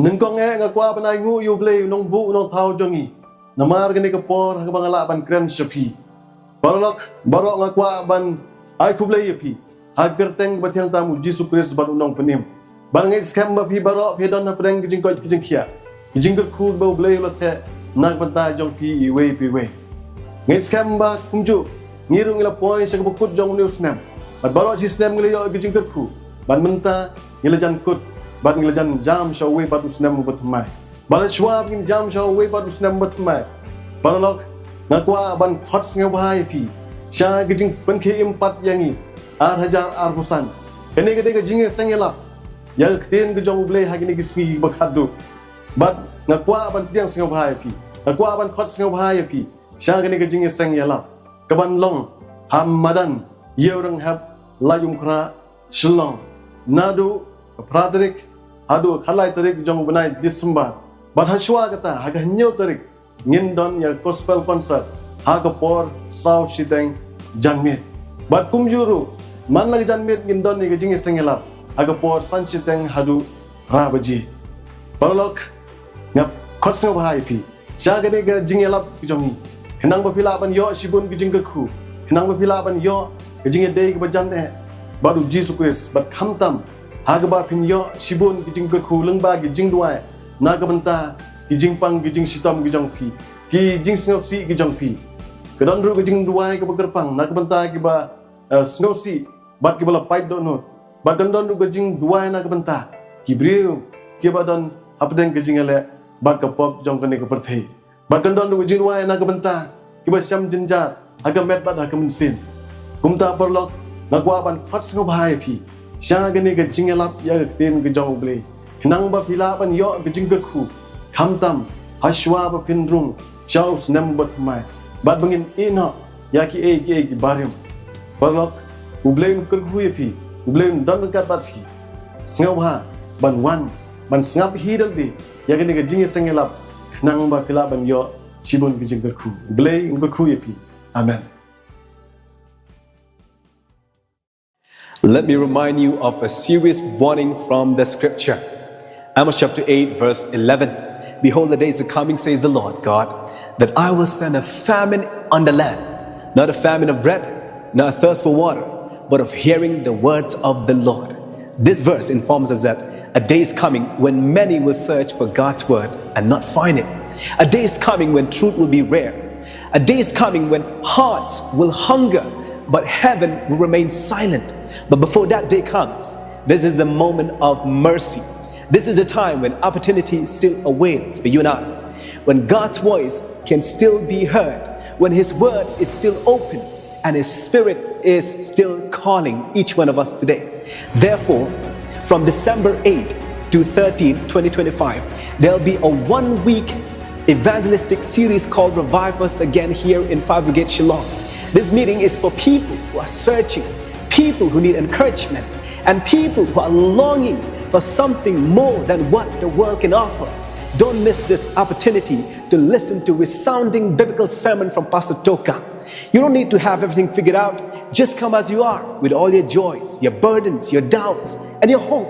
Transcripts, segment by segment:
Nung kong ngakwa panay ngu yu blay nong bu nong tao jongi. Namar gani kapor hang bangala ban kren shapi. Barok ngakwa ban ay kublay yapi. Hagar teng batyang tamu Yesus Kristus ban unong penim. Ban ngai skam ba pi barok pi don na pedang kijing ko kijing kia. Kijing ku ba blay lote nak banta jong pi we. Ngai skam ba kumju ngirung ila point sa kabukut jong news nam. Ban barok si snam ngali yo kijing ku. Ban menta ngila kut. Bat ngelajan jam shawe bat usnam batmai bala shwab ngin jam shawe bat usnam batmai baralok ngakwa ban khots ngawai pi sha gijing Pynkhie-Im pat yangi 8,000 arbusan kene gede gijing sengela ya kten gejong ble hagini gisngi bakhadu bat ngakwa ban tiang ngawai pi ngakwa ban khots ngawai pi sha gene gijing sengela kaban long hamadan yeurang hab layum kra shillong nadu Pradrik adu khalai tarik jong benai Disember bat hashwa kata haga nyo tarik ngindon ya gospel concert haga por sau shiteng janmit bat kumjuru man lag janmit ngindon ni gijing sengelap haga por san shiteng hadu rabaji barlok ngap khotso bahai pi shaga ni ga jingelap jongi kenang bapila ban yo shibun gijing ku kenang bapila ban yo gijing dei bajan baru Yesus Kristus bat khamtam Hagaba pinyo shibun gijing ku lengba gijing duai naga benta gijing pang gijing sitam gijong pi gijing snowsi gijong pi kedon ru gijing duai ke begerpang naga benta kiba snowsi bat kiba lapai donut bat don ru gijing duai naga benta kibriu kiba don apden gijing ele bat ke pop jong kene ke perthei bat don ru gijing duai naga benta kiba syam jinjat aga met bat aga mensin kumta perlok nagwa ban fats ngobhai pi Sya gani ke jingelap ya kten ke jong ble nang ba pila ban yo ke jing ku khamtam hashwa ba pindrung chaus nam bat mai bat bangin ina ya ki e barim balok ublem ke ku pi ublem dan kat bat pi sngaw ha ban wan ban snap hidal di ya gani ke jing sengelap nang ba pila ban yo sibun ke jing ku ble ku pi amen. Let me remind you of a serious warning from the scripture. Amos chapter 8 verse 11. Behold, the days are coming, says the Lord God, that I will send a famine on the land, not a famine of bread, not a thirst for water, but of hearing the words of the Lord. This verse informs us that a day is coming when many will search for God's word and not find it. A day is coming when truth will be rare. A day is coming when hearts will hunger, but heaven will remain silent. But before that day comes, this is the moment of mercy. This is the time when opportunity still awaits for you and I. When God's voice can still be heard. When His word is still open and His Spirit is still calling each one of us today. Therefore, from December 8 to 13, 2025, there'll be a 1-week evangelistic series called Revive Us Again here in Fire Brigade Shillong. This meeting is for people who are searching, people who need encouragement, and people who are longing for something more than what the world can offer. Don't miss this opportunity to listen to resounding biblical sermon from Pastor Toka. You don't need to have everything figured out. Just come as you are with all your joys, your burdens, your doubts, and your hope.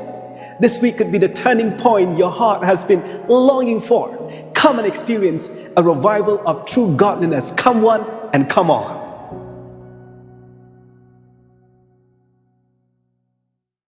This week could be the turning point your heart has been longing for. Come and experience a revival of true godliness. Come one and come on.